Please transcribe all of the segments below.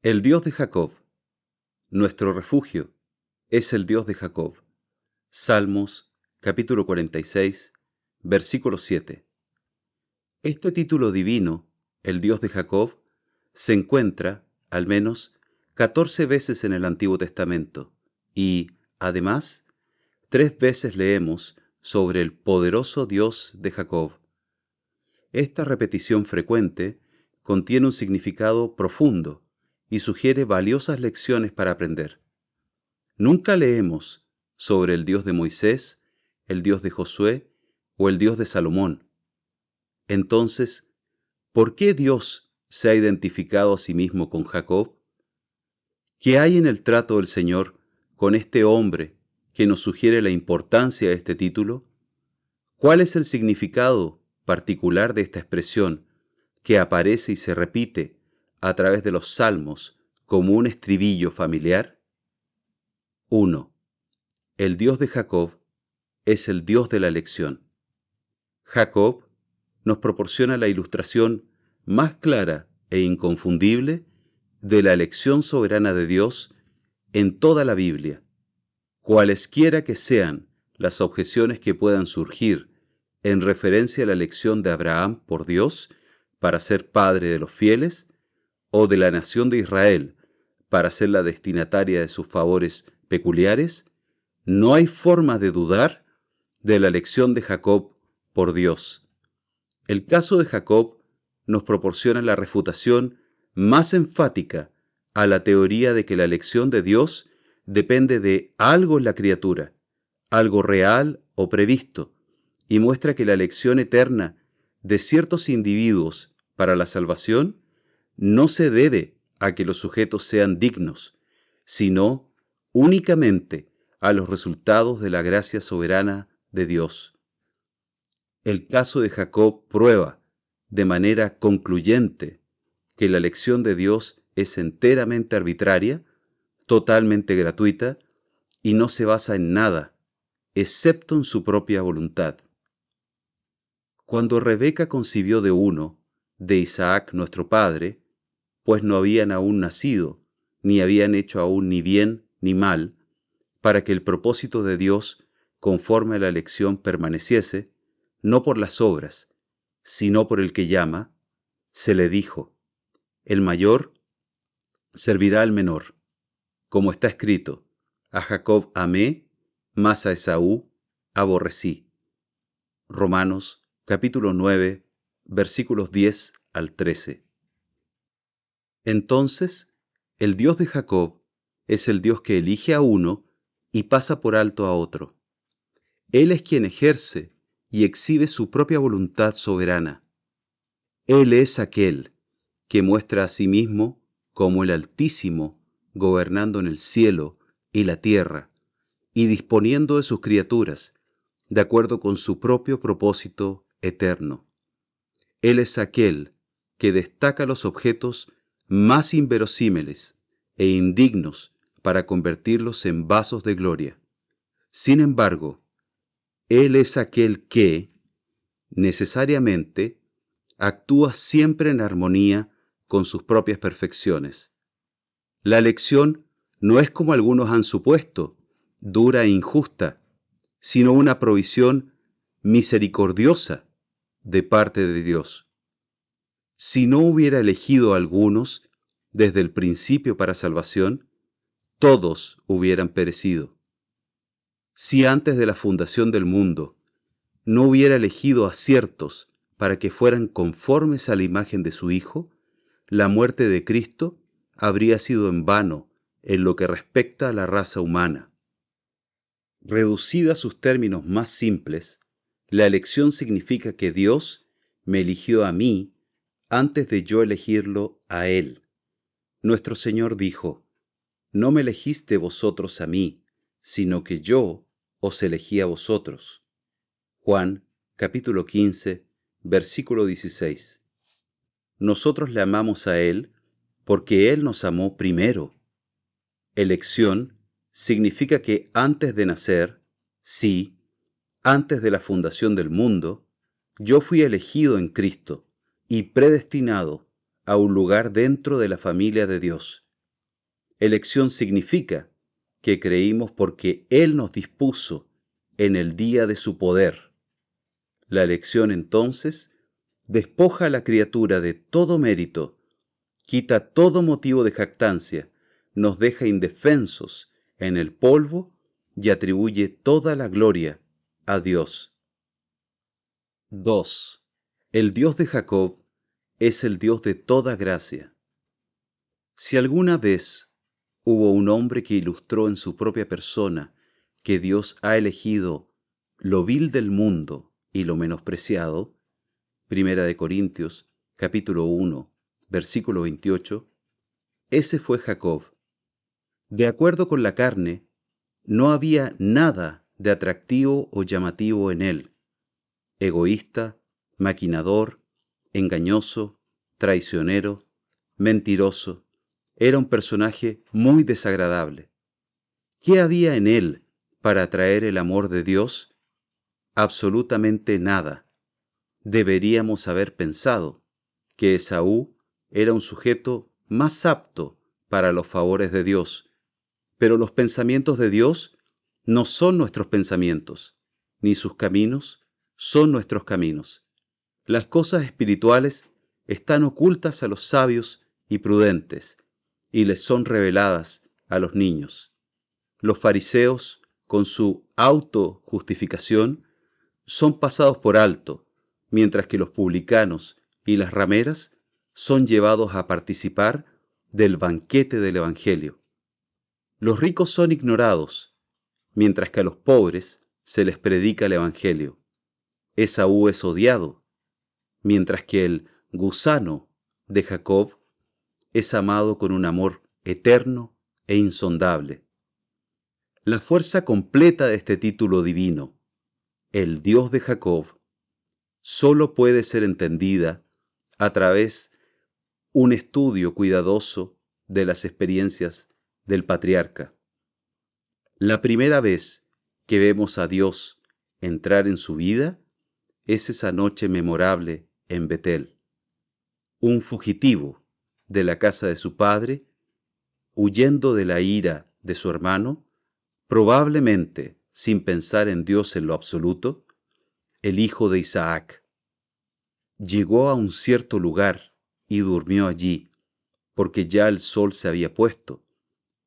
El Dios de Jacob, nuestro refugio, es el Dios de Jacob. Salmos, capítulo 46, versículo 7. Este título divino, el Dios de Jacob, se encuentra, al menos, 14 veces en el Antiguo Testamento y, además, 3 veces leemos sobre el poderoso Dios de Jacob. Esta repetición frecuente contiene un significado profundo y sugiere valiosas lecciones para aprender. Nunca leemos sobre el Dios de Moisés, el Dios de Josué o el Dios de Salomón. Entonces, ¿por qué Dios se ha identificado a sí mismo con Jacob? ¿Qué hay en el trato del Señor con este hombre que nos sugiere la importancia de este título? ¿Cuál es el significado particular de esta expresión que aparece y se repite a través de los salmos como un estribillo familiar? 1. El Dios de Jacob es el Dios de la elección. Jacob nos proporciona la ilustración más clara e inconfundible de la elección soberana de Dios en toda la Biblia. Cualesquiera que sean las objeciones que puedan surgir en referencia a la elección de Abraham por Dios para ser padre de los fieles, o de la nación de Israel para ser la destinataria de sus favores peculiares, no hay forma de dudar de la elección de Jacob por Dios. El caso de Jacob nos proporciona la refutación más enfática a la teoría de que la elección de Dios depende de algo en la criatura, algo real o previsto, y muestra que la elección eterna de ciertos individuos para la salvación no se debe a que los sujetos sean dignos, sino únicamente a los resultados de la gracia soberana de Dios. El caso de Jacob prueba de manera concluyente que la elección de Dios es enteramente arbitraria, totalmente gratuita y no se basa en nada, excepto en su propia voluntad. Cuando Rebeca concibió de uno, de Isaac nuestro padre, pues no habían aún nacido, ni habían hecho aún ni bien ni mal, para que el propósito de Dios conforme a la elección permaneciese, no por las obras, sino por el que llama, se le dijo: el mayor servirá al menor, como está escrito: a Jacob amé, mas a Esaú aborrecí. Romanos capítulo 9, versículos 10 al 13. Entonces, el Dios de Jacob es el Dios que elige a uno y pasa por alto a otro. Él es quien ejerce y exhibe su propia voluntad soberana. Él es aquel que muestra a sí mismo como el Altísimo, gobernando en el cielo y la tierra, y disponiendo de sus criaturas, de acuerdo con su propio propósito eterno. Él es aquel que destaca los objetos más inverosímiles e indignos para convertirlos en vasos de gloria. Sin embargo, Él es aquel que, necesariamente, actúa siempre en armonía con sus propias perfecciones. La elección no es, como algunos han supuesto, dura e injusta, sino una provisión misericordiosa de parte de Dios. Si no hubiera elegido a algunos desde el principio para salvación, todos hubieran perecido. Si antes de la fundación del mundo no hubiera elegido a ciertos para que fueran conformes a la imagen de su Hijo, la muerte de Cristo habría sido en vano en lo que respecta a la raza humana. Reducida a sus términos más simples, la elección significa que Dios me eligió a mí antes de yo elegirlo a Él. Nuestro Señor dijo: no me elegiste vosotros a mí, sino que yo os elegí a vosotros. Juan, capítulo 15, versículo 16. Nosotros le amamos a Él porque Él nos amó primero. Elección significa que antes de nacer, sí, antes de la fundación del mundo, yo fui elegido en Cristo y predestinado a un lugar dentro de la familia de Dios. Elección significa que creímos porque Él nos dispuso en el día de su poder. La elección, entonces, despoja a la criatura de todo mérito, quita todo motivo de jactancia, nos deja indefensos en el polvo y atribuye toda la gloria a Dios. 2. El Dios de Jacob es el Dios de toda gracia. Si alguna vez hubo un hombre que ilustró en su propia persona que Dios ha elegido lo vil del mundo y lo menospreciado, Primera de Corintios, capítulo 1, versículo 28, ese fue Jacob. De acuerdo con la carne, no había nada de atractivo o llamativo en él. Egoísta, maquinador, engañoso, traicionero, mentiroso. Era un personaje muy desagradable. ¿Qué había en él para atraer el amor de Dios? Absolutamente nada. Deberíamos haber pensado que Esaú era un sujeto más apto para los favores de Dios, pero los pensamientos de Dios no son nuestros pensamientos, ni sus caminos son nuestros caminos. Las cosas espirituales están ocultas a los sabios y prudentes, y les son reveladas a los niños. Los fariseos, con su autojustificación, son pasados por alto, mientras que los publicanos y las rameras son llevados a participar del banquete del Evangelio. Los ricos son ignorados, mientras que a los pobres se les predica el Evangelio. Esaú es odiado, mientras que el gusano de Jacob es amado con un amor eterno e insondable. La fuerza completa de este título divino, el Dios de Jacob, solo puede ser entendida a través de un estudio cuidadoso de las experiencias del patriarca. La primera vez que vemos a Dios entrar en su vida es esa noche memorable en Betel. Un fugitivo de la casa de su padre, huyendo de la ira de su hermano, probablemente sin pensar en Dios en lo absoluto, el hijo de Isaac. Llegó a un cierto lugar y durmió allí, porque ya el sol se había puesto,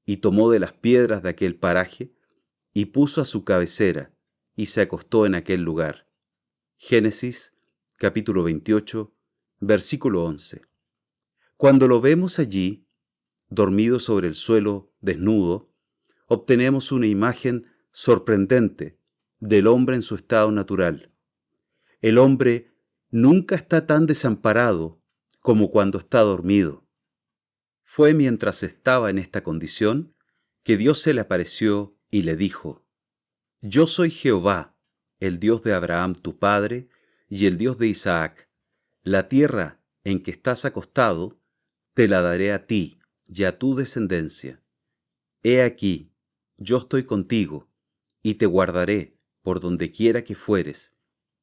y tomó de las piedras de aquel paraje y puso a su cabecera y se acostó en aquel lugar. Génesis, capítulo 28, versículo 11. Cuando lo vemos allí, dormido sobre el suelo desnudo, obtenemos una imagen sorprendente del hombre en su estado natural. El hombre nunca está tan desamparado como cuando está dormido. Fue mientras estaba en esta condición que Dios se le apareció y le dijo: Yo soy Jehová, el Dios de Abraham tu padre y el Dios de Isaac. La tierra en que estás acostado te la daré a ti y a tu descendencia. He aquí, yo estoy contigo y te guardaré por donde quiera que fueres,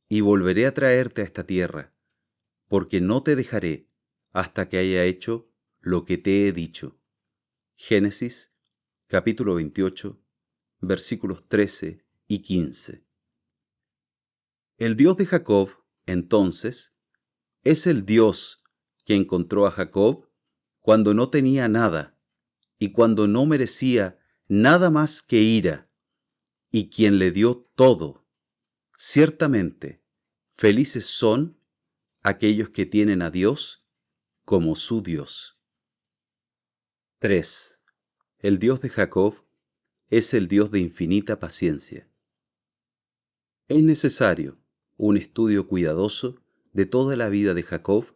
y volveré a traerte a esta tierra, porque no te dejaré hasta que haya hecho lo que te he dicho. Génesis, capítulo 28, versículos 13 y 15. El Dios de Jacob, entonces, es el Dios que encontró a Jacob cuando no tenía nada y cuando no merecía nada más que ira, y quien le dio todo. Ciertamente, felices son aquellos que tienen a Dios como su Dios. 3. El Dios de Jacob es el Dios de infinita paciencia. Es necesario un estudio cuidadoso de toda la vida de Jacob,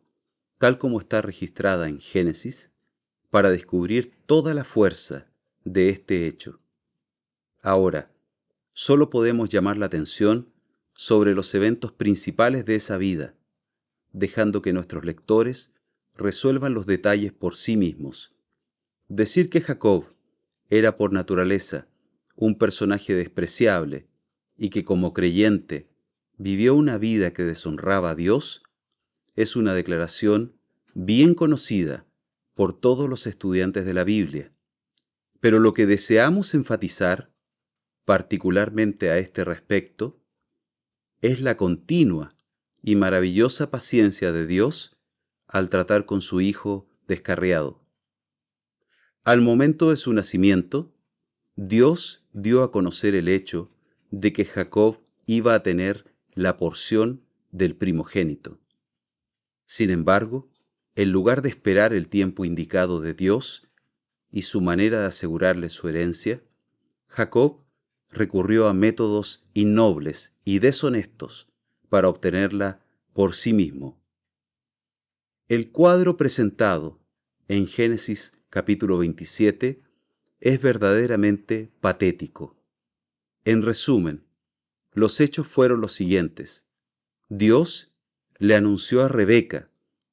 tal como está registrada en Génesis, para descubrir toda la fuerza de este hecho. Ahora, solo podemos llamar la atención sobre los eventos principales de esa vida, dejando que nuestros lectores resuelvan los detalles por sí mismos. Decir que Jacob era por naturaleza un personaje despreciable y que como creyente vivió una vida que deshonraba a Dios es una declaración bien conocida por todos los estudiantes de la Biblia. Pero lo que deseamos enfatizar, particularmente a este respecto, es la continua y maravillosa paciencia de Dios al tratar con su hijo descarriado. Al momento de su nacimiento, Dios dio a conocer el hecho de que Jacob iba a tener la porción del primogénito. Sin embargo, en lugar de esperar el tiempo indicado de Dios y su manera de asegurarle su herencia, Jacob recurrió a métodos innobles y deshonestos para obtenerla por sí mismo. El cuadro presentado en Génesis capítulo 27 es verdaderamente patético. En resumen, los hechos fueron los siguientes. Dios le anunció a Rebeca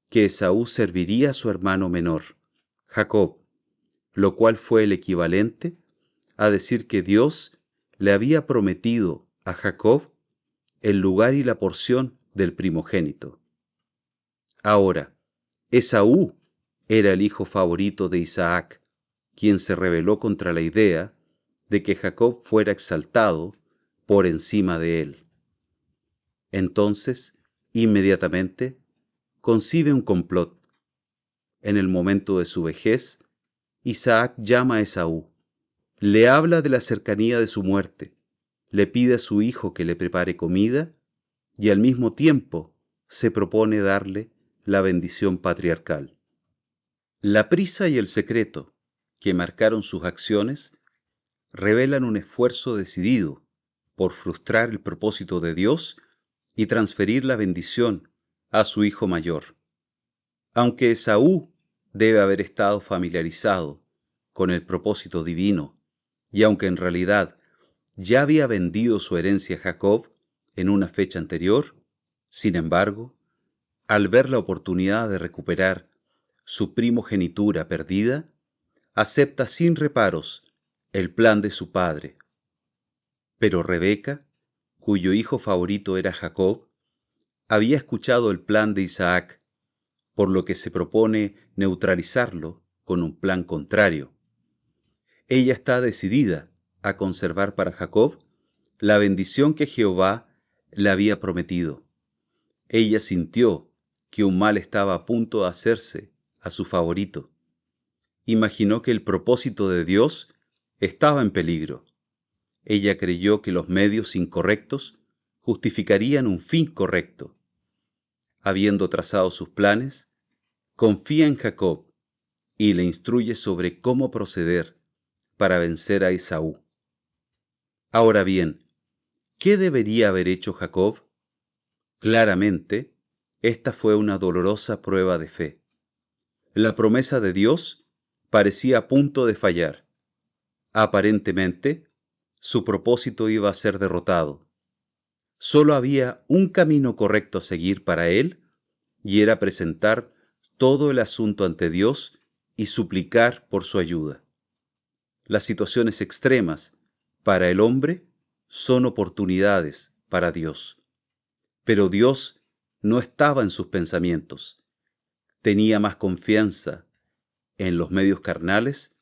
que Esaú serviría a su hermano menor, Jacob, lo cual fue el equivalente a decir que Dios le había prometido a Jacob el lugar y la porción del primogénito. Ahora, Esaú era el hijo favorito de Isaac, quien se rebeló contra la idea de que Jacob fuera exaltado por encima de él. Entonces, inmediatamente, concibe un complot. En el momento de su vejez, Isaac llama a Esaú, le habla de la cercanía de su muerte, le pide a su hijo que le prepare comida y al mismo tiempo se propone darle la bendición patriarcal. La prisa y el secreto que marcaron sus acciones revelan un esfuerzo decidido por frustrar el propósito de Dios y transferir la bendición a su hijo mayor. Aunque Esaú debe haber estado familiarizado con el propósito divino, y aunque en realidad ya había vendido su herencia a Jacob en una fecha anterior, sin embargo, al ver la oportunidad de recuperar su primogenitura perdida, acepta sin reparos el plan de su padre. Pero Rebeca, cuyo hijo favorito era Jacob, había escuchado el plan de Isaac, por lo que se propone neutralizarlo con un plan contrario. Ella está decidida a conservar para Jacob la bendición que Jehová le había prometido. Ella sintió que un mal estaba a punto de hacerse a su favorito. Imaginó que el propósito de Dios estaba en peligro. Ella creyó que los medios incorrectos justificarían un fin correcto. Habiendo trazado sus planes, confía en Jacob y le instruye sobre cómo proceder para vencer a Esaú. Ahora bien, ¿qué debería haber hecho Jacob? Claramente, esta fue una dolorosa prueba de fe. La promesa de Dios parecía a punto de fallar. Aparentemente, su propósito iba a ser derrotado. Solo había un camino correcto a seguir para él, y era presentar todo el asunto ante Dios y suplicar por su ayuda. Las situaciones extremas para el hombre son oportunidades para Dios. Pero Dios no estaba en sus pensamientos. Tenía más confianza en los medios carnales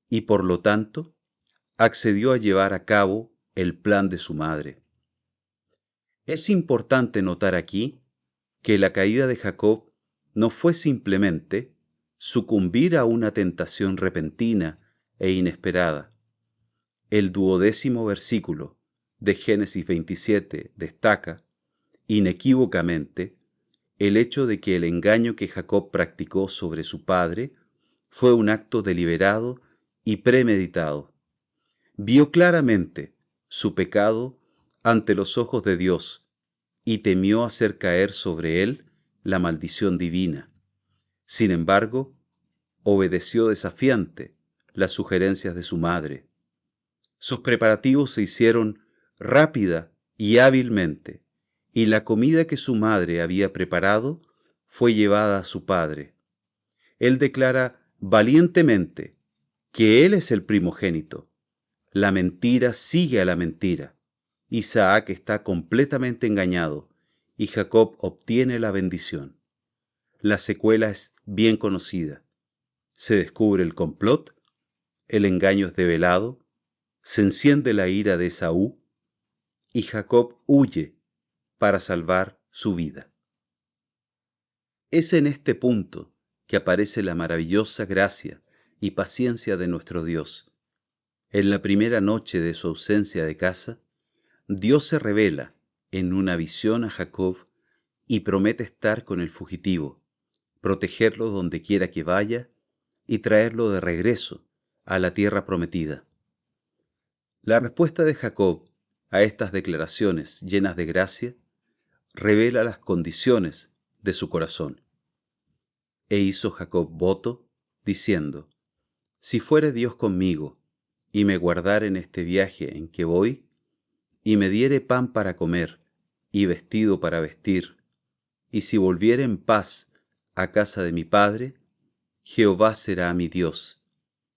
y por lo tanto accedió a llevar a cabo el plan de su madre. Es importante notar aquí que la caída de Jacob no fue simplemente sucumbir a una tentación repentina e inesperada. El 12º versículo de Génesis 27 destaca, inequívocamente, el hecho de que el engaño que Jacob practicó sobre su padre fue un acto deliberado y premeditado. Vio claramente su pecado ante los ojos de Dios y temió hacer caer sobre él la maldición divina. Sin embargo, obedeció desafiante las sugerencias de su madre. Sus preparativos se hicieron rápida y hábilmente, y la comida que su madre había preparado fue llevada a su padre. Él declara valientemente que él es el primogénito. La mentira sigue a la mentira. Isaac está completamente engañado y Jacob obtiene la bendición. La secuela es bien conocida. Se descubre el complot, el engaño es develado, se enciende la ira de Esaú, y Jacob huye para salvar su vida. Es en este punto que aparece la maravillosa gracia y paciencia de nuestro Dios. En la primera noche de su ausencia de casa, Dios se revela en una visión a Jacob y promete estar con el fugitivo, protegerlo donde quiera que vaya y traerlo de regreso a la tierra prometida. La respuesta de Jacob a estas declaraciones llenas de gracia revela las condiciones de su corazón. E hizo Jacob voto, diciendo: si fuere Dios conmigo, y me guardare en este viaje en que voy, y me diere pan para comer, y vestido para vestir, y si volviere en paz a casa de mi padre, Jehová será mi Dios.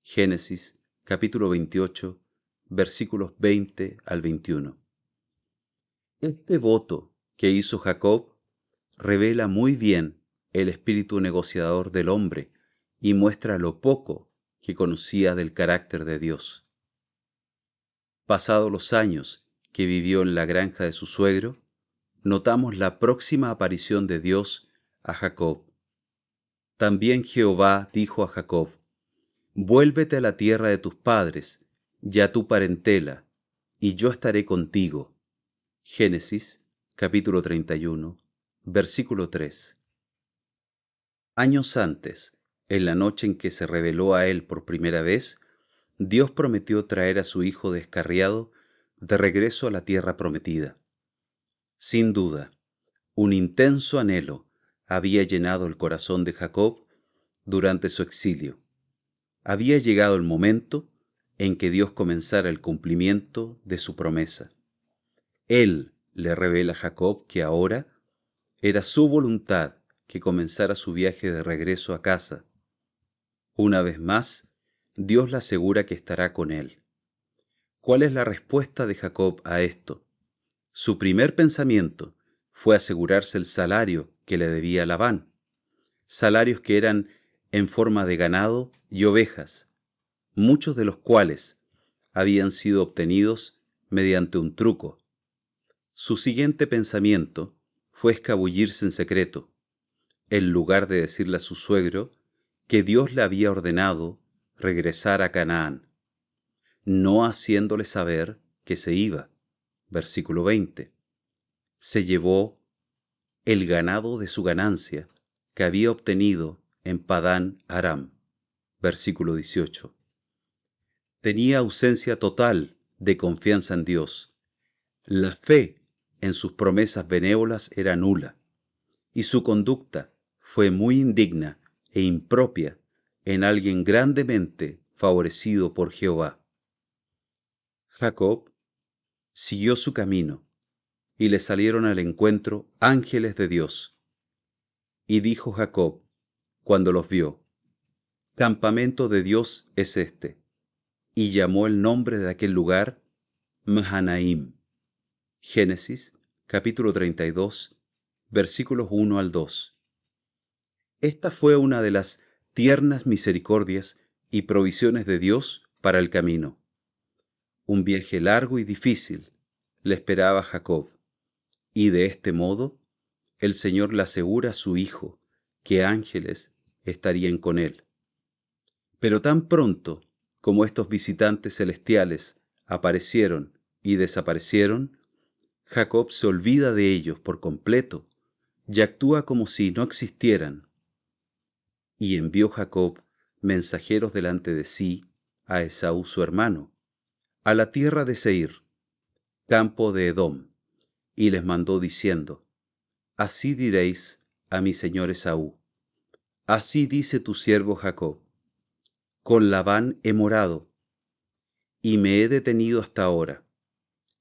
Génesis capítulo 28, versículos 20 al 21. Este voto que hizo Jacob revela muy bien el espíritu negociador del hombre y muestra lo poco que conocía del carácter de Dios. Pasados los años que vivió en la granja de su suegro, notamos la próxima aparición de Dios a Jacob. También Jehová dijo a Jacob: vuélvete a la tierra de tus padres y a tu parentela, y yo estaré contigo. Génesis capítulo 31, versículo 3. Años antes, en la noche en que se reveló a él por primera vez, Dios prometió traer a su hijo descarriado de regreso a la tierra prometida. Sin duda, un intenso anhelo había llenado el corazón de Jacob durante su exilio. Había llegado el momento en que Dios comenzara el cumplimiento de su promesa. Él le revela a Jacob que ahora era su voluntad que comenzara su viaje de regreso a casa. Una vez más, Dios le asegura que estará con él. ¿Cuál es la respuesta de Jacob a esto? Su primer pensamiento fue asegurarse el salario que le debía Labán, salarios que eran en forma de ganado y ovejas, muchos de los cuales habían sido obtenidos mediante un truco. Su siguiente pensamiento fue escabullirse en secreto, en lugar de decirle a su suegro que Dios le había ordenado regresar a Canaán, no haciéndole saber que se iba. Versículo 20. Se llevó el ganado de su ganancia que había obtenido en Padán Aram. Versículo 18. Tenía ausencia total de confianza en Dios. La fe en sus promesas benévolas era nula, y su conducta fue muy indigna e impropia en alguien grandemente favorecido por Jehová. Jacob siguió su camino, y le salieron al encuentro ángeles de Dios. Y dijo Jacob, cuando los vio: campamento de Dios es este. Y llamó el nombre de aquel lugar Mahanaim. Génesis capítulo 32, versículos 1 al 2. Esta fue una de las tiernas misericordias y provisiones de Dios para el camino. Un viaje largo y difícil le esperaba a Jacob, y de este modo el Señor le asegura a su hijo que ángeles estarían con él. Pero tan pronto como estos visitantes celestiales aparecieron y desaparecieron, Jacob se olvida de ellos por completo y actúa como si no existieran. Y envió Jacob mensajeros delante de sí a Esaú su hermano, a la tierra de Seir, campo de Edom, y les mandó diciendo: así diréis a mi señor Esaú: así dice tu siervo Jacob, con Labán he morado, y me he detenido hasta ahora,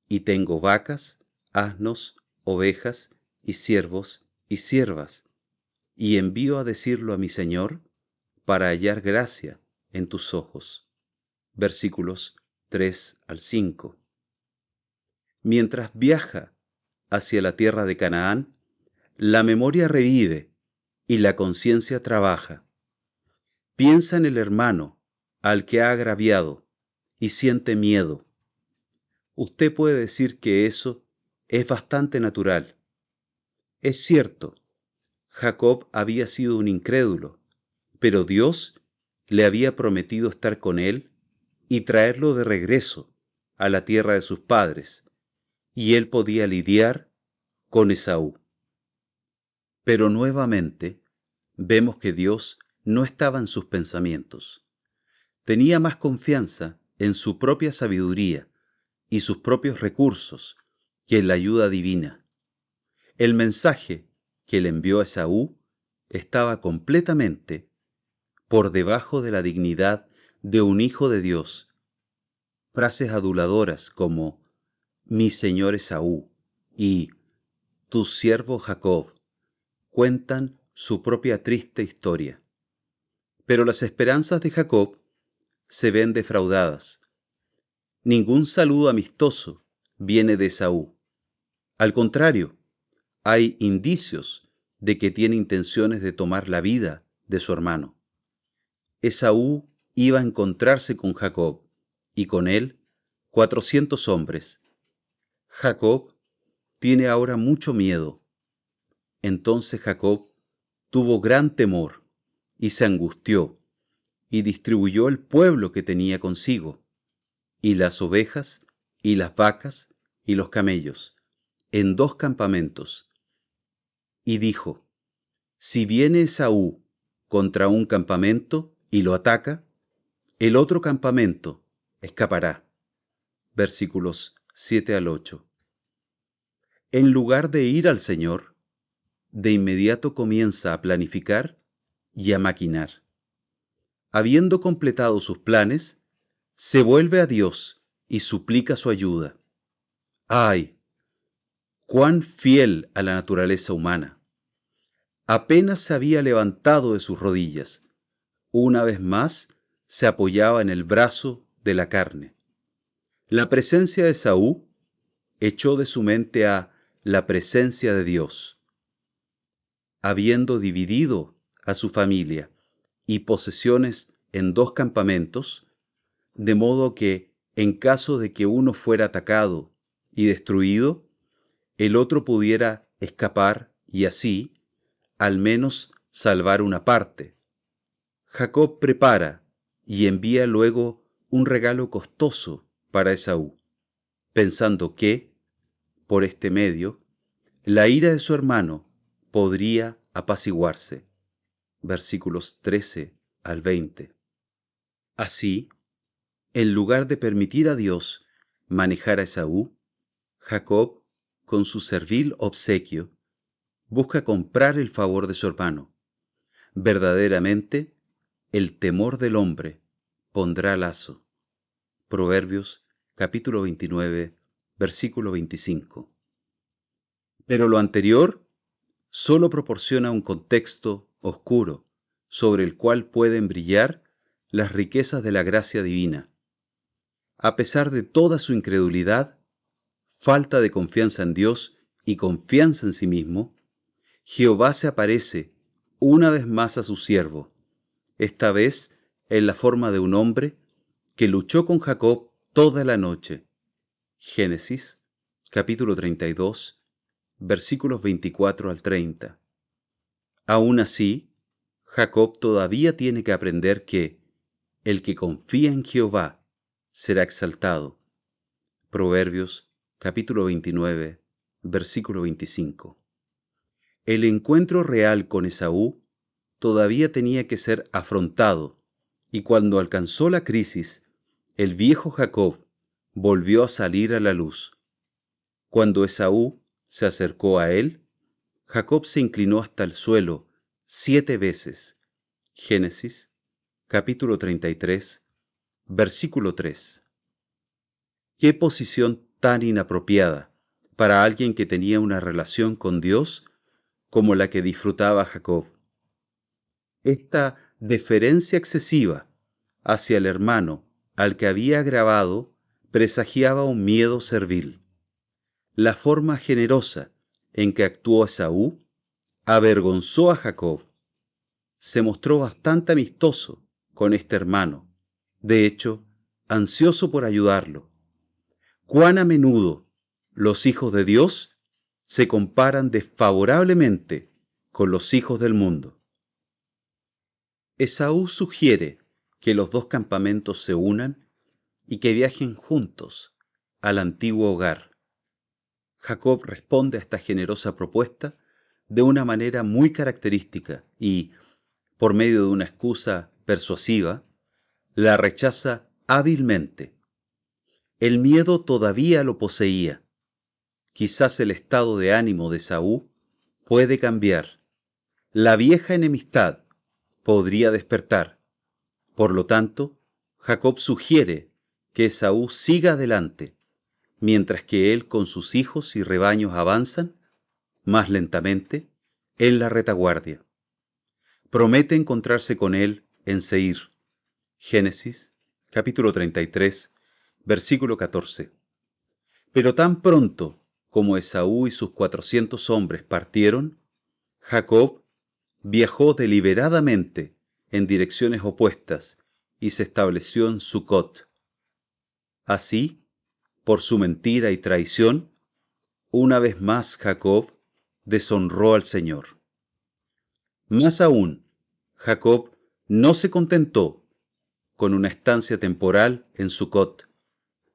y tengo vacas, asnos, ovejas, y siervos y siervas, y envío a decirlo a mi señor para hallar gracia en tus ojos. Versículos 3 al 5. Mientras viaja hacia la tierra de Canaán, la memoria revive y la conciencia trabaja. Piensa en el hermano al que ha agraviado y siente miedo. Usted puede decir que eso es bastante natural. Es cierto, Jacob había sido un incrédulo, pero Dios le había prometido estar con él y traerlo de regreso a la tierra de sus padres, y él podía lidiar con Esaú. Pero nuevamente vemos que Dios no estaba en sus pensamientos. Tenía más confianza en su propia sabiduría y sus propios recursos que en la ayuda divina. El mensaje que le envió a Esaú estaba completamente por debajo de la dignidad de un hijo de Dios. Frases aduladoras como mi señor Esaú y tu siervo Jacob cuentan su propia triste historia. Pero las esperanzas de Jacob se ven defraudadas. Ningún saludo amistoso viene de Esaú. Al contrario, hay indicios de que tiene intenciones de tomar la vida de su hermano. Esaú iba a encontrarse con Jacob, y con él 400 hombres. Jacob tiene ahora mucho miedo. Entonces Jacob tuvo gran temor y se angustió, y distribuyó el pueblo que tenía consigo, y las ovejas, y las vacas, y los camellos, en 2 campamentos. Y dijo, si viene Esaú contra un campamento y lo ataca, el otro campamento escapará. Versículos 7 al 8. En lugar de ir al Señor, de inmediato comienza a planificar y a maquinar. Habiendo completado sus planes, se vuelve a Dios y suplica su ayuda. ¡Ay! ¡Cuán fiel a la naturaleza humana! Apenas se había levantado de sus rodillas, una vez más se apoyaba en el brazo de la carne. La presencia de Esaú echó de su mente a la presencia de Dios. Habiendo dividido a su familia y posesiones en 2 campamentos, de modo que, en caso de que uno fuera atacado y destruido, el otro pudiera escapar y así, al menos, salvar una parte. Jacob prepara y envía luego un regalo costoso para Esaú, pensando que, por este medio, la ira de su hermano podría apaciguarse. Versículos 13 al 20. Así, en lugar de permitir a Dios manejar a Esaú, Jacob, con su servil obsequio, busca comprar el favor de su hermano. Verdaderamente, el temor del hombre pondrá lazo. Proverbios capítulo 29, versículo 25. Pero lo anterior solo proporciona un contexto oscuro sobre el cual pueden brillar las riquezas de la gracia divina. A pesar de toda su incredulidad, falta de confianza en Dios y confianza en sí mismo, Jehová se aparece una vez más a su siervo, esta vez en la forma de un hombre que luchó con Jacob toda la noche. Génesis, capítulo 32, versículos 24 al 30. Aún así, Jacob todavía tiene que aprender que el que confía en Jehová será exaltado. Proverbios, capítulo 29, versículo 25. El encuentro real con Esaú todavía tenía que ser afrontado, y cuando alcanzó la crisis, el viejo Jacob volvió a salir a la luz. Cuando Esaú se acercó a él, Jacob se inclinó hasta el suelo 7 veces. Génesis, capítulo 33, versículo 3. Qué posición tan inapropiada para alguien que tenía una relación con Dios como la que disfrutaba Jacob. Esta deferencia excesiva hacia el hermano al que había agravado presagiaba un miedo servil. La forma generosa en que actuó Esaú avergonzó a Jacob. Se mostró bastante amistoso con este hermano, de hecho, ansioso por ayudarlo. Cuán a menudo los hijos de Dios se comparan desfavorablemente con los hijos del mundo. Esaú sugiere que los dos campamentos se unan y que viajen juntos al antiguo hogar. Jacob responde a esta generosa propuesta de una manera muy característica y, por medio de una excusa persuasiva, la rechaza hábilmente. El miedo todavía lo poseía. Quizás el estado de ánimo de Esaú puede cambiar. La vieja enemistad podría despertar. Por lo tanto, Jacob sugiere que Esaú siga adelante, mientras que él con sus hijos y rebaños avanzan, más lentamente, en la retaguardia. Promete encontrarse con él en Seir. Génesis, capítulo 33, versículo 14. Pero tan pronto como Esaú y sus 400 hombres partieron, Jacob viajó deliberadamente en direcciones opuestas y se estableció en Sucot. Así, por su mentira y traición, una vez más Jacob deshonró al Señor. Más aún, Jacob no se contentó con una estancia temporal en Sucot.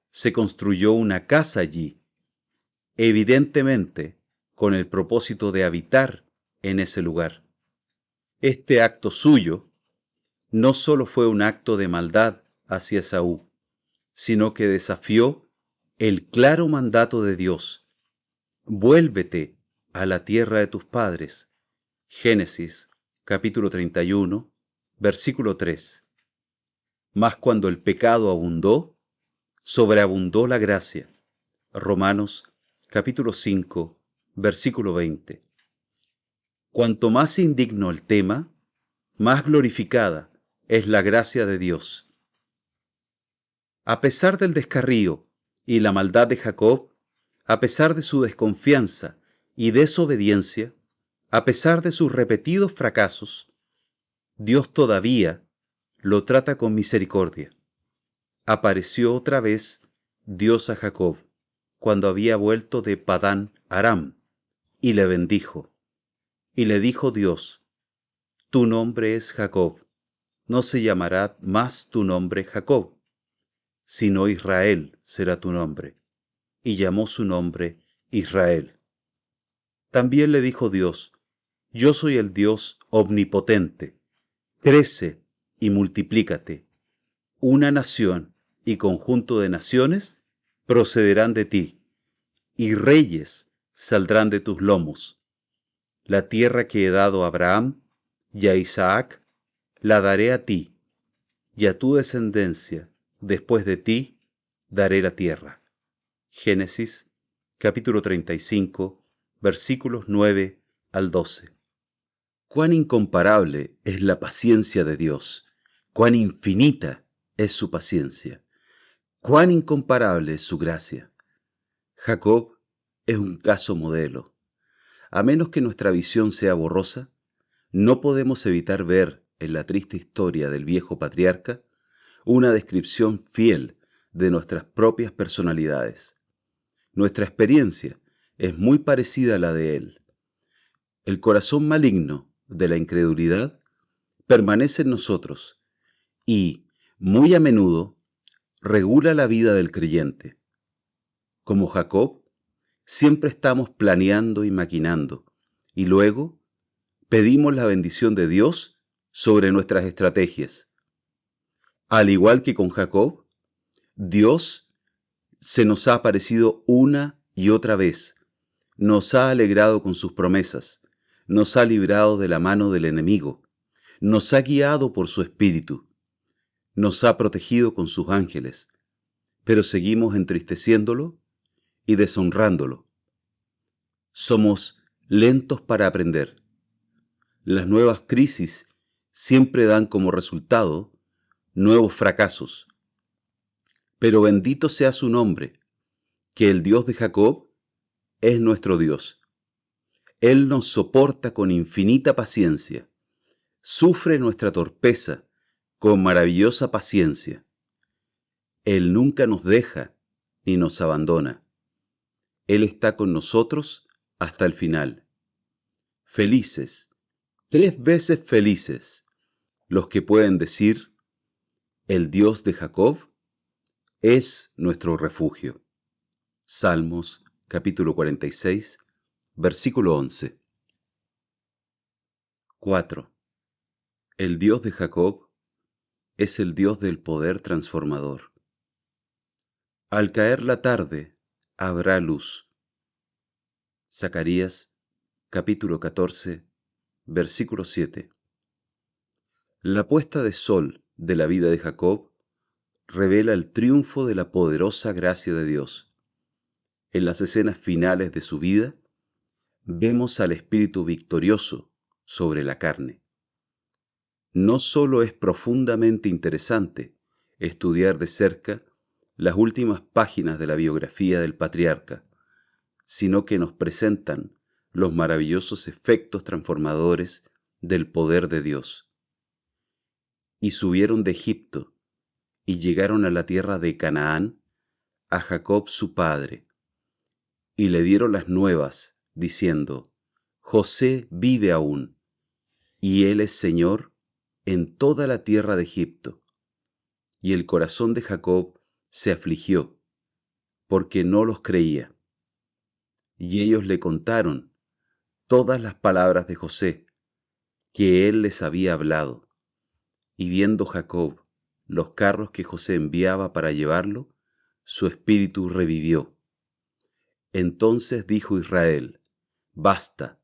Se construyó una casa allí, evidentemente con el propósito de habitar en ese lugar. Este acto suyo no solo fue un acto de maldad hacia Esaú, sino que desafió el claro mandato de Dios: vuélvete a la tierra de tus padres. Génesis, capítulo 31, versículo 3. Mas cuando el pecado abundó, sobreabundó la gracia. Romanos, capítulo 5, versículo 20. Cuanto más indigno el tema, más glorificada es la gracia de Dios. A pesar del descarrío y la maldad de Jacob, a pesar de su desconfianza y desobediencia, a pesar de sus repetidos fracasos, Dios todavía lo trata con misericordia. Apareció otra vez Dios a Jacob cuando había vuelto de Padán Aram y le bendijo. Y le dijo Dios: tu nombre es Jacob, no se llamará más tu nombre Jacob, sino Israel será tu nombre. Y llamó su nombre Israel. También le dijo Dios: yo soy el Dios omnipotente, crece y multiplícate. Una nación y conjunto de naciones procederán de ti, y reyes saldrán de tus lomos. La tierra que he dado a Abraham y a Isaac, la daré a ti, y a tu descendencia después de ti daré la tierra. Génesis, capítulo 35, versículos 9 al 12. Cuán incomparable es la paciencia de Dios, cuán infinita es su paciencia, cuán incomparable es su gracia. Jacob es un caso modelo. A menos que nuestra visión sea borrosa, no podemos evitar ver en la triste historia del viejo patriarca una descripción fiel de nuestras propias personalidades. Nuestra experiencia es muy parecida a la de él. El corazón maligno de la incredulidad permanece en nosotros y, muy a menudo, regula la vida del creyente. Como Jacob, siempre estamos planeando y maquinando, y luego pedimos la bendición de Dios sobre nuestras estrategias. Al igual que con Jacob, Dios se nos ha aparecido una y otra vez, nos ha alegrado con sus promesas, nos ha librado de la mano del enemigo, nos ha guiado por su espíritu, nos ha protegido con sus ángeles, pero seguimos entristeciéndolo y deshonrándolo. Somos lentos para aprender. Las nuevas crisis siempre dan como resultado nuevos fracasos. Pero bendito sea su nombre, que el Dios de Jacob es nuestro Dios. Él nos soporta con infinita paciencia, sufre nuestra torpeza con maravillosa paciencia. Él nunca nos deja ni nos abandona. Él está con nosotros hasta el final. Felices, 3 veces felices, los que pueden decir, el Dios de Jacob es nuestro refugio. Salmos capítulo 46, versículo 11. 4. El Dios de Jacob es el Dios del poder transformador. Al caer la tarde, habrá luz. Zacarías capítulo 14, versículo 7. La puesta de sol de la vida de Jacob revela el triunfo de la poderosa gracia de Dios. En las escenas finales de su vida, vemos al Espíritu victorioso sobre la carne. No solo es profundamente interesante estudiar de cerca las últimas páginas de la biografía del patriarca, sino que nos presentan los maravillosos efectos transformadores del poder de Dios. Y subieron de Egipto, y llegaron a la tierra de Canaán, a Jacob su padre, y le dieron las nuevas, diciendo, José vive aún, y él es Señor en toda la tierra de Egipto. Y el corazón de Jacob se afligió, porque no los creía. Y ellos le contaron todas las palabras de José, que él les había hablado. Y viendo Jacob los carros que José enviaba para llevarlo, su espíritu revivió. Entonces dijo Israel, basta,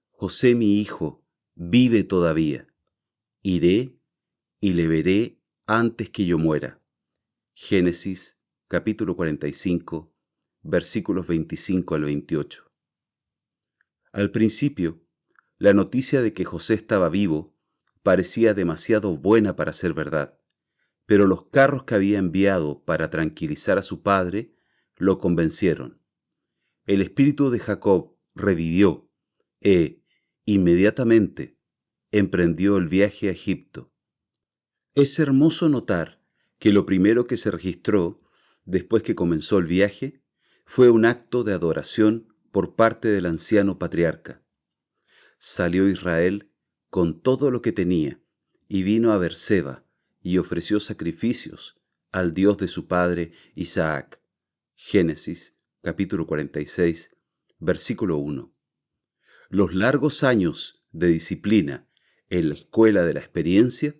José mi hijo vive todavía. Iré y le veré antes que yo muera. Génesis capítulo 45, versículos 25 al 28. Al principio, la noticia de que José estaba vivo parecía demasiado buena para ser verdad, pero los carros que había enviado para tranquilizar a su padre lo convencieron. El espíritu de Jacob revivió e, inmediatamente, emprendió el viaje a Egipto. Es hermoso notar que lo primero que se registró después que comenzó el viaje fue un acto de adoración por parte del anciano patriarca. Salió Israel con todo lo que tenía y vino a Berseba y ofreció sacrificios al Dios de su padre Isaac. Génesis capítulo 46, versículo 1. Los largos años de disciplina en la escuela de la experiencia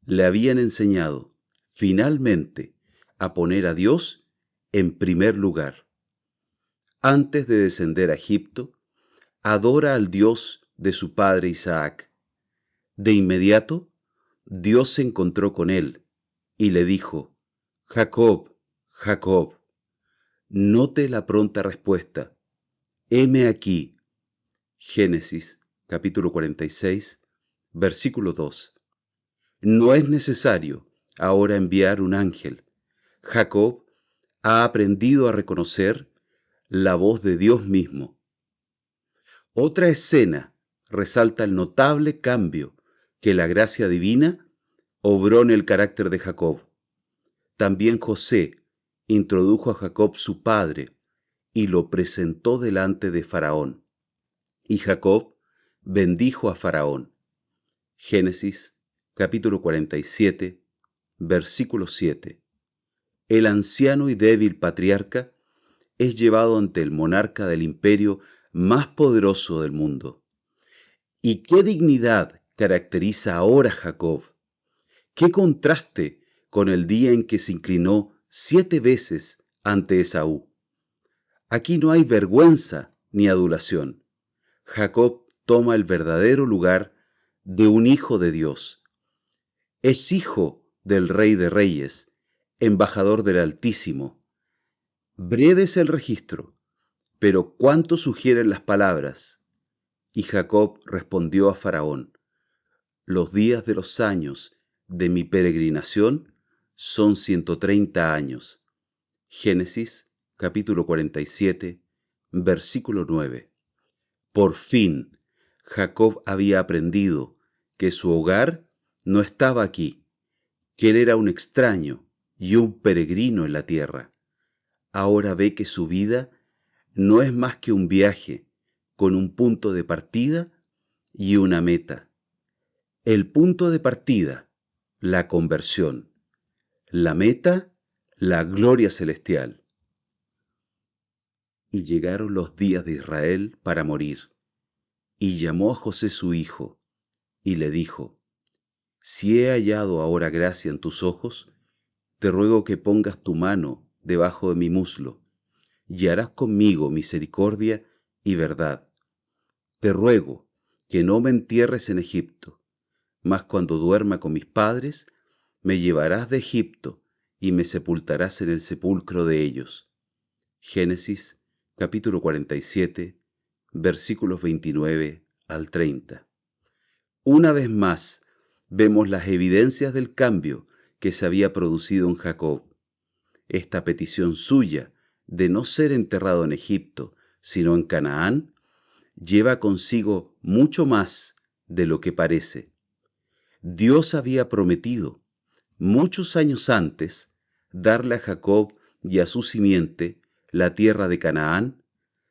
le habían enseñado, finalmente, a poner a Dios en primer lugar. Antes de descender a Egipto, adora al Dios de su padre Isaac. De inmediato, Dios se encontró con él y le dijo, Jacob, Jacob. Note la pronta respuesta, heme aquí. Génesis capítulo 46, versículo 2. No es necesario ahora enviar un ángel. Jacob ha aprendido a reconocer la voz de Dios mismo. Otra escena resalta el notable cambio que la gracia divina obró en el carácter de Jacob. También José introdujo a Jacob su padre y lo presentó delante de Faraón. Y Jacob bendijo a Faraón. Génesis capítulo 47, versículo 7. El anciano y débil patriarca es llevado ante el monarca del imperio más poderoso del mundo. ¿Y qué dignidad caracteriza ahora a Jacob? ¿Qué contraste con el día en que se inclinó 7 veces ante Esaú? Aquí no hay vergüenza ni adulación. Jacob toma el verdadero lugar de un hijo de Dios. Es hijo del Rey de Reyes, embajador del Altísimo. Breve es el registro, pero cuánto sugieren las palabras. Y Jacob respondió a Faraón, los días de los años de mi peregrinación son 130 años. Génesis capítulo 47, versículo 9. Por fin, Jacob había aprendido que su hogar no estaba aquí, que él era un extraño y un peregrino en la tierra. Ahora ve que su vida no es más que un viaje con un punto de partida y una meta. El punto de partida, la conversión. La meta, la gloria celestial. Y llegaron los días de Israel para morir. Y llamó a José su hijo, y le dijo: Si he hallado ahora gracia en tus ojos, te ruego que pongas tu mano debajo de mi muslo, y harás conmigo misericordia y verdad. Te ruego que no me entierres en Egipto, mas cuando duerma con mis padres, me llevarás de Egipto y me sepultarás en el sepulcro de ellos. Génesis capítulo 47, versículos 29 al 30. Una vez más, vemos las evidencias del cambio que se había producido en Jacob. Esta petición suya de no ser enterrado en Egipto, sino en Canaán, lleva consigo mucho más de lo que parece. Dios había prometido, muchos años antes, darle a Jacob y a su simiente la tierra de Canaán,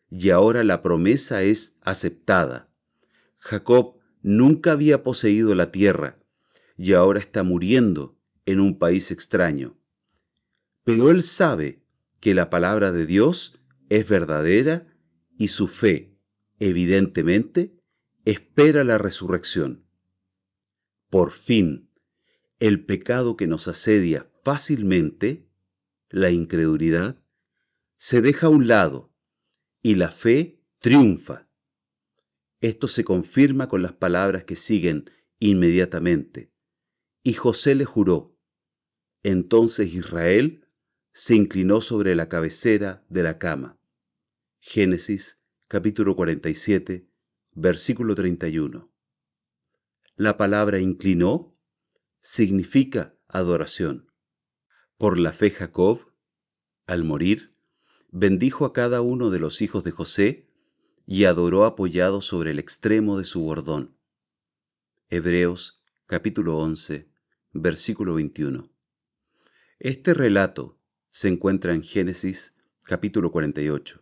y ahora la promesa es aceptada. Jacob nunca había poseído la tierra, y ahora está muriendo en un país extraño. Pero él sabe que la palabra de Dios es verdadera y su fe, evidentemente, espera la resurrección. Por fin, el pecado que nos asedia fácilmente, la incredulidad, se deja a un lado y la fe triunfa. Esto se confirma con las palabras que siguen inmediatamente. Y José le juró. Entonces Israel se inclinó sobre la cabecera de la cama. Génesis capítulo 47, versículo 31. La palabra inclinó significa adoración. Por la fe Jacob, al morir, bendijo a cada uno de los hijos de José y adoró apoyado sobre el extremo de su bordón. Hebreos capítulo 11, versículo 21. Este relato se encuentra en Génesis capítulo 48.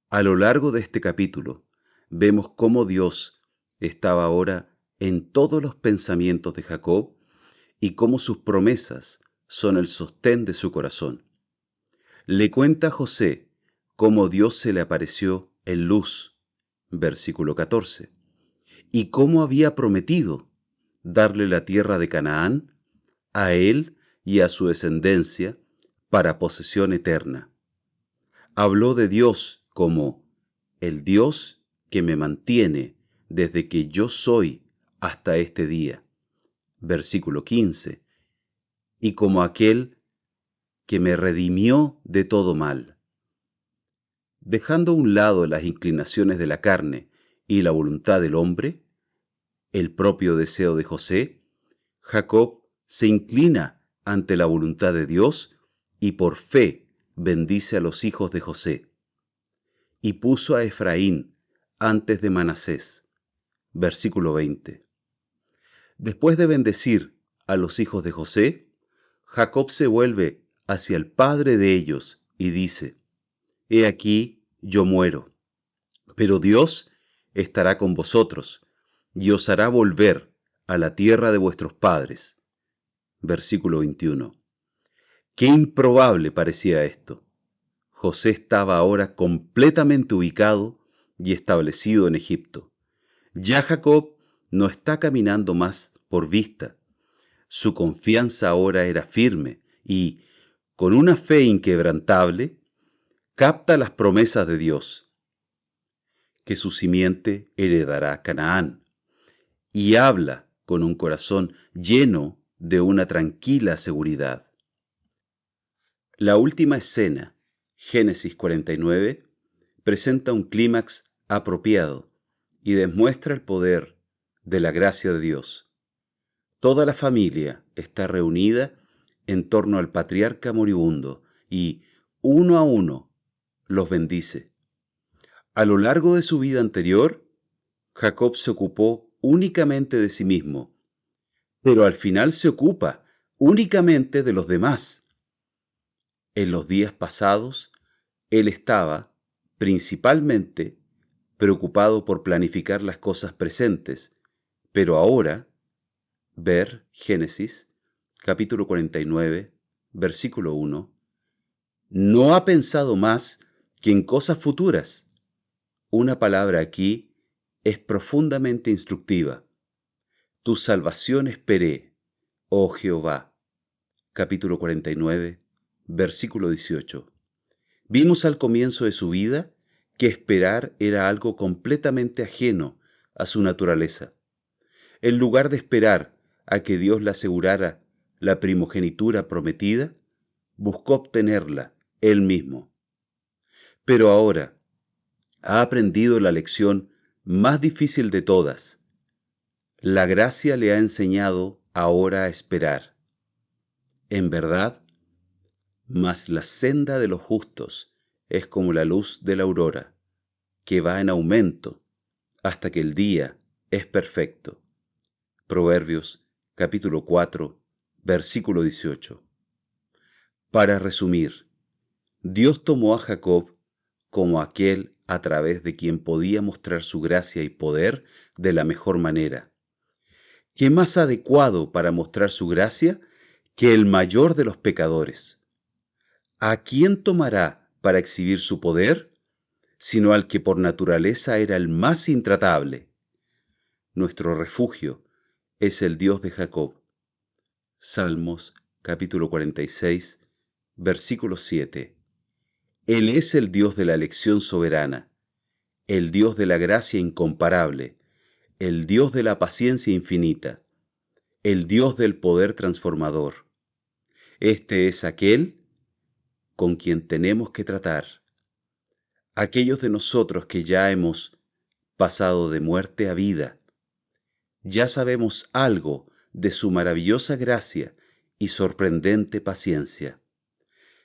A lo largo de este capítulo vemos cómo Dios estaba ahora en todos los pensamientos de Jacob y cómo sus promesas son el sostén de su corazón. Le cuenta a José cómo Dios se le apareció en luz, versículo 14, y cómo había prometido darle la tierra de Canaán a él y a su descendencia para posesión eterna. Habló de Dios como el Dios que me mantiene desde que yo soy hasta este día, versículo 15, y como aquel que me redimió de todo mal. Dejando a un lado las inclinaciones de la carne y la voluntad del hombre, el propio deseo de José, Jacob se inclina ante la voluntad de Dios y por fe bendice a los hijos de José. Y puso a Efraín antes de Manasés. Versículo 20. Después de bendecir a los hijos de José, Jacob se vuelve hacia el padre de ellos y dice: He aquí, yo muero, pero Dios estará con vosotros y os hará volver a la tierra de vuestros padres. Versículo 21. Qué improbable parecía esto. José estaba ahora completamente ubicado y establecido en Egipto. Ya Jacob no está caminando más por vista. Su confianza ahora era firme y, con una fe inquebrantable, capta las promesas de Dios, que su simiente heredará Canaán, y habla con un corazón lleno de una tranquila seguridad. La última escena, Génesis 49, presenta un clímax apropiado y demuestra el poder de la gracia de Dios. Toda la familia está reunida en torno al patriarca moribundo y, uno a uno, los bendice. A lo largo de su vida anterior, Jacob se ocupó únicamente de sí mismo, pero al final se ocupa únicamente de los demás, En los días pasados, él estaba, principalmente, preocupado por planificar las cosas presentes, pero ahora, ver Génesis, capítulo 49, versículo 1, no ha pensado más que en cosas futuras. Una palabra aquí es profundamente instructiva. Tu salvación esperé, oh Jehová. Capítulo 49, versículo 18. Vimos al comienzo de su vida que esperar era algo completamente ajeno a su naturaleza. En lugar de esperar a que Dios le asegurara la primogenitura prometida, buscó obtenerla él mismo. Pero ahora ha aprendido la lección más difícil de todas. La gracia le ha enseñado ahora a esperar. En verdad, mas la senda de los justos es como la luz de la aurora, que va en aumento hasta que el día es perfecto. Proverbios capítulo 4, versículo 18. Para resumir, Dios tomó a Jacob como aquel a través de quien podía mostrar su gracia y poder de la mejor manera. ¿Qué más adecuado para mostrar su gracia que el mayor de los pecadores? ¿A quién tomará para exhibir su poder, sino al que por naturaleza era el más intratable? Nuestro refugio es el Dios de Jacob. Salmos capítulo 46, versículo 7. Él es el Dios de la elección soberana, el Dios de la gracia incomparable, el Dios de la paciencia infinita, el Dios del poder transformador. Este es aquel con quien tenemos que tratar. Aquellos de nosotros que ya hemos pasado de muerte a vida, ya sabemos algo de su maravillosa gracia y sorprendente paciencia.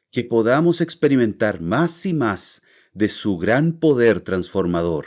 Que podamos experimentar más y más de su gran poder transformador.